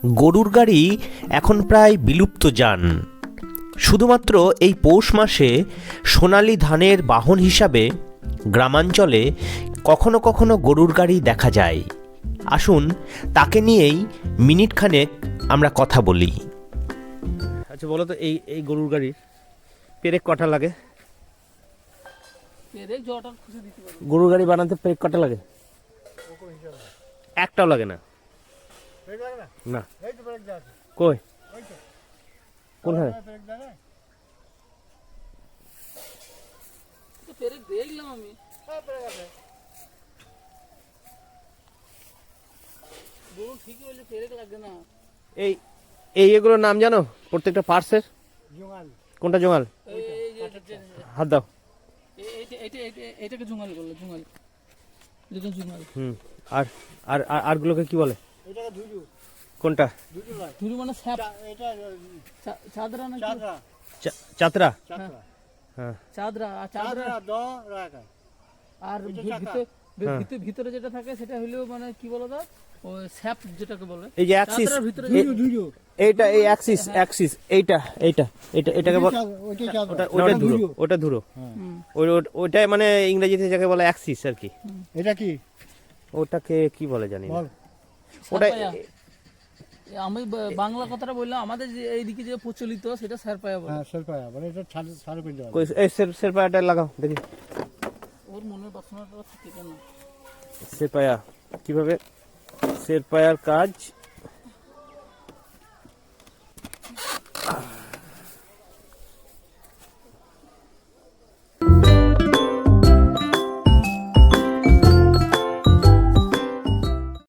গরুর গাড়ি এখন প্রায় বিলুপ্ত যান। শুধুমাত্র এই পৌষ মাসে সোনালি ধানের বাহন হিসাবে গ্রামাঞ্চলে কখনো কখনো গরুর গাড়ি দেখা যায়। আসুন তাকে নিয়েই মিনিটখানেক আমরা কথা বলি। আচ্ছা বলো তো, এই গরুর গাড়ির পেরেক কটা লাগে? গরুর গাড়ি বানাতে পেরেক কটা লাগে? একটাও লাগে না। না কই কোনখানে? এই এই এগুলোর নাম জানো প্রত্যেকটা পার্টসের? কোনটা জোঙাল? হাত দাও। এটাকে জুঙাল বলে, জুঙাল। যেটা জুঙাল। আর আর আরগুলোকে কি বলে? কোনটা? ধুরু মানে স্যাপ। চাদরা না চাতরা। হ্যাঁ, চাদরা। আর চাদরা আর ভিতরে যেটা থাকে সেটা হলো মানে কি বলো তো, ওই স্যাপ যেটাকে বলে। এই যে অ্যাক্সিস, এইটা এই অ্যাক্সিস এটাকে বলে, ওটা ধুরো, ওটা ধুরো। ওইটাই মানে ইংরেজিতে যাকে বলে অ্যাক্সিস আর কি। এটা কি? ওটাকে কি বলে জানি না। ওটা আমি বাংলা কথাটা বললাম, আমাদের যে এইদিকে যে প্রচলিত সেটা স্যারপায়া বলে। হ্যাঁ, সেরপায়া বলে। এটা ছাড় পেয়ে যাবে। এই সেরপায়াটা লাগাও দেখি। ওর মনের বাসনাটা ঠিক কেন? সেরপায়া কিভাবে? সেরপায়ার কাজ